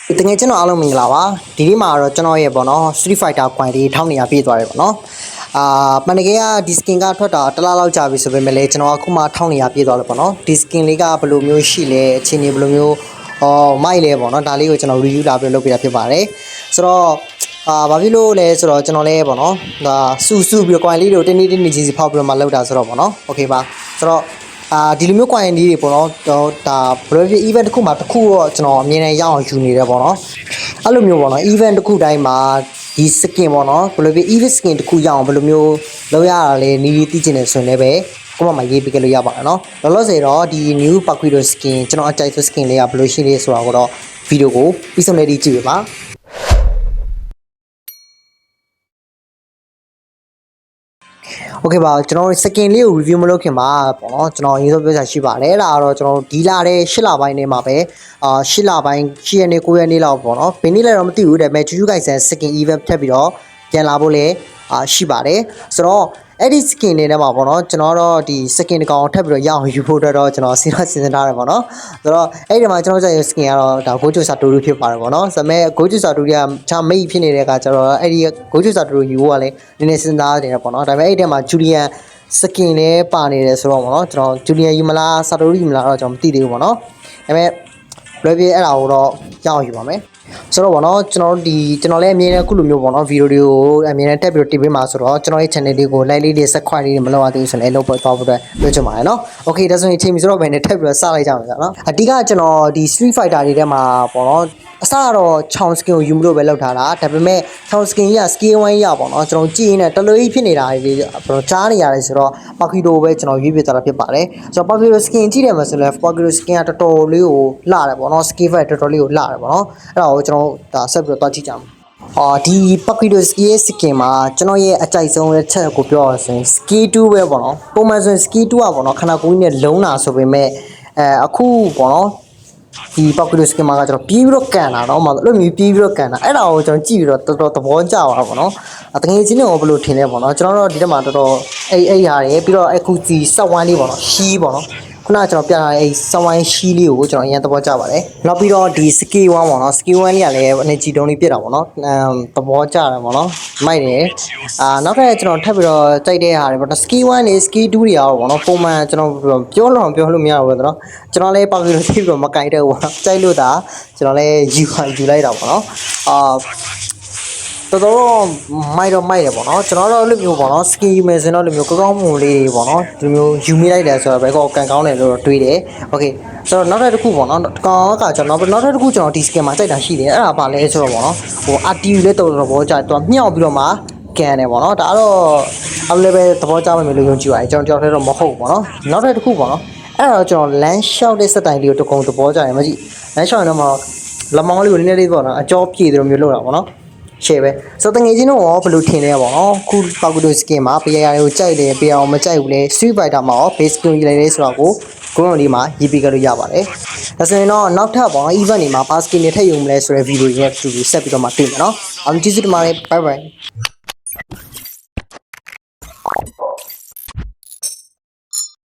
တကယ်ကျွန်တော်အားလုံးမင်္ဂလာပါဒီနေ့မှာတော့ကျွန်တော်ရဲ့ပေါ့နော် Street Fighter quality 1200ပြည့်သွားတယ်ပေါ့နော်ပန်တကယ်ကဒီ skin ကထွက်တာတစ်လားလောက်ကြာပြီဆိုပေမဲ့လည်းကျွန်တော်အခုမှ1200ပြည့်သွားလို့ပေါ့နော်ဒီ skin လေးကဘယ်လိုမျိုးရှိလဲအခြေအနေဘယ်လိုမျိုးမိုက်လဲပေါ့နော်ဒါလေးကိုကျွန်တော် review လာပြီးလုပ်ပြတာဖြစ်ပါတယ်ဆိုတော့ဘာဖြစ်လို့လဲဆိုတော့ကျွန်တော်လည်းပေါ့နော်ဒါစူပြီး quality လေးတွေကိုတင်းတင်းချင်းစီဖောက်ပြီးတော့မှလုပ်တာဆိုတော့ပေါ့နော် okay ပါဆိုတော့ဒီလိုမျိုး quality တွေပေါ့နော်ဒါ private event တစ်ခုမှာတစ်ခုတော့ကျွန်တော်အမြင်နဲ့ရအောင်ယူနေတယ်ပေါ့နော်အဲ့လိုမျိုးပေါ့နော် event တစ်ခုတိုင်းမှာဒီ skin ပေါ့နော် private event skin တစ်ခုရအောင်ဘယ်လိုမျိုးလုပ်ရတာလဲနီးနီးသိချင်တယ်ဆိုရင်လည်းပဲကိုမမရေးပေးကြလို့ရပါတယ်နော်လောလောဆယ်တော့ဒီ new Paquito skin ကျွန်တော်အကြိုက်ဆုံး skin လေးကဘယ်လိုရှိလဲဆိုတာကိုတော့ဗီဒီယိုကိုပြီးဆုံးလေးကြည့်ပြပါโอเคပါကျွန်တော် second လေးကို review မလုပ်ခင်မှာပေါ့နော်ကျွန်တော်အရင်ဆုံးပြောချင်ရှိပါတယ်အဲ့ဒါကတော့ကျွန်တော်ဒီလာတဲ့8လပိုင်းနေမှာပဲ8လပိုင်း10ရက်နေ့9ရက်နေ့လောက်ပေါ့နော်ဘယ်နေ့လဲတော့မသိဘူးဒါပေမဲ့ Jujutsu Kaisen second event ဖြတ်ပြီးတော့ပြန်လာဖို့လည်းရှိပါတယ်ဆိုတော့အဲ့ဒီ skin နေနဲ့မှာပေါ့နော်ကျွန်တော်တော့ဒီ skin တကောင်ထပ်ပြီးတော့ရအောင်ယူဖို့တော့ကျွန်တော်စဉ်းစားထားတယ်ပေါ့နော်ဆိုတော့အဲ့ဒီမှာကျွန်တော်ကြိုက်တဲ့ skin ကတော့ဒါ Gojo Satoru ဖြစ်ပါတယ်ပေါ့နော်ဆိုပေမဲ့ Gojo Satoru ကချာမိတ်ဖြစ်နေတဲ့အခါကျတော့အဲ့ဒီ Gojo Satoru ယူဖို့ကလည်းနည်းနည်းစဉ်းစားနေတယ်ပေါ့နော်ဒါပေမဲ့အဲ့ဒီမှာ Julian skin လည်းပါနေတယ်ဆိုတော့ပေါ့နော်ကျွန်တော် Julian ယူမလား Satoru ယူမလားတော့ကျွန်တော်မသိသေးဘူးပေါ့နော်ဒါပေမဲ့လွယ်ပြအဲ့ဒါကိုတော့ရအောင်ယူပါမယ်ဆိုတော့ဗောနော်ကျွန်တော်လည်းအမြင်နဲ့အခုလိုမျိုးဗောနော်ဗီဒီယိုတွေကိုအမြင်နဲ့တက်ပြီးတော့တင်ပေးမှာဆိုတော့ကျွန်တော်ရဲ့ channel လေးကို like လေးတွေ subscribe လေးတွေမလုပ်ရသေးဘူးဆိုရင်လည်းလုပ်ပေါ်သွားဖို့အတွက်ပြောချင်ပါတယ်နော် okay ဒါဆိုရင်အချိန်မီဆိုတော့ဘယ်နဲ့တက်ပြီးတော့စလိုက်ကြမှာနော်အဓိကကျွန်တော်ဒီ Street Fighter တွေထဲမှာဗောနော်အစကတော့ချောင်း skin ကိုယူမလို့ပဲလောက်ထားတာဒါပေမဲ့ချောင်း skin ကြီးက scale 1ရပါတော့ကျွန်တော်ကြည့်ရင်းနဲ့တလွေးဖြစ်နေတာတွေကျွန်တော်ကြားနေရတယ်ဆိုတော့ Paquito ပဲကျွန်တော်ရွေးပြသွားတာဖြစ်ပါတယ်ဆိုတော့ Paquito skin ကြည့်တယ်မှာဆိုလဲ Paquito skin ကတော်တော်လေးကိုလှတယ်ပေါ့နော် scale 5တော်တော်လေးကိုလှတယ်ပေါ့နော်အဲ့ဒါကိုကျွန်တော်ဒါဆက်ပြီးတော့တွားကြည့်ကြမှာဒီ Paquito skin မှာကျွန်တော်ရဲ့အကြိုက်ဆုံးရဲ့ချက်ကိုပြောရဆိုရင် skill 2ပဲပေါ့နော်ပုံမှန်ဆိုရင် skill 2ကပေါ့နော်ခဏကိုကြီးနဲ့လုံးတာဆိုပေမဲ့အခုပေါ့နော်ဒီ Paquito skin မှာကကျွန်တော်ပြေးပြီးတော့ကန်တာเนาะမလို့မျိုးပြေးပြီးတော့ကန်တာအဲ့ဒါကိုကျွန်တော်ကြည့်ပြီးတော့တော်တော်သဘောကျသွားတာပေါ့နော်တကယ်ချင်းတော့ဘယ်လိုထင်လဲပေါ့နော်ကျွန်တော်တို့ဒီတက်မှာတော်တော်အဲ့ဟာတွေပြီးတော့အခုဒီစက်ဝိုင်းလေးပေါ့နော်ရှီးပေါ့နော်ခုနကကျွန်တော်ပြထားတဲ့အဲ့စက်ဝိုင်းရှီးလေးကိုကျွန်တော်အရင်သဘောကျပါတယ်နောက်ပြီးတော့ဒီ skill 1ပေါ့နော် skill 1လေးကလည်းအနေကြီးတုံးလေးပြတာပေါ့နော်သဘောကျတယ်ပေါ့နော်မိုက်တယ်နောက်ထပ်ကျွန်တော်ထပ်ပြီးတော့ကြိုက်တဲ့ဟာတွေပေါ့နော် skill 1နဲ့ skill 2တွေရောပေါ့နော်ပုံမှန်ကျွန်တော်ပြောလို့မရဘူးပေါ့နော်ကျွန်တော်လည်းပါပြီးတော့သိပြီးတော့မကင်တဲ့ဘူးပေါ့နော်ကြိုက်လို့ဒါကျွန်တော်လည်းယူလိုက်တာပေါ့နော်တော်တော်မိုက်တယ်ပေါ့နော်ကျွန်တော်တို့အဲ့လိုမျိုးပေါ့နော် skin ယူမယ်ဆိုတော့လိုမျိုးကောင်းမွန်လေးတွေပေါ့နော်ဒီမျိုးယူမိလိုက်တယ်ဆိုတော့ဘယ်ကောကန်ကောင်းတယ်လို့တော့တွေးတယ် okay ဆိုတော့နောက်ထပ်တစ်ခုပေါ့နော်ကောင်ကကျွန်တော်နောက်ထပ်တစ်ခုကျွန်တော်ဒီ skin မှာကြိုက်တာရှိတယ်အဲ့ဒါဘာလဲဆိုတော့ပေါ့နော်ဟို RTU လေးတော်တော်ဘောကြတော့မြှောက်ပြီးတော့မှကန်တယ်ပေါ့နော်ဒါတော့အဲ့လိုပဲသဘောကျမယ်လို့ယုံကြည်ပါတယ်ကျွန်တော်တယောက်တည်းတော့မဟုတ်ဘူးပေါ့နော်နောက်ထပ်တစ်ခုပေါ့နော်အဲ့တော့ကျွန်တော် land shot တဲ့စက်တိုင်လေးကိုတကုံသဘောကျတယ်မကြည့် land shot တော့မှလမောင်းလေးကိုနည်းနည်းလေးပေါ့နော်အကြောပြေတယ်လို့မျိုးလုပ်တာပေါ့နော်ရှယ်ပဲဆိုတော့တငယ်ချင်းတို့ရောဘယ်လိုထင်လဲပေါ့နော်ခု Paquito skin မှာပေးရတွေကိုကြိုက်တယ်ပေးအောင်မကြိုက်ဘူးလေ Street Fighter မှာရော base skin ကြီးလိုက်လဲဆိုတော့ကိုcomment လေးမှာရေးပေးကြလို့ရပါတယ်ဒါဆိုရင်တော့နောက်ထပ်ပေါ့နော် event တွေမှာ pass skin တွေထည့်ယူမလဲဆိုတဲ့ video တွေနဲ့တူတူဆက်ပြီးတော့မှတွေ့မယ်နော်ကျေးဇူးတင်ပါတယ် bye bye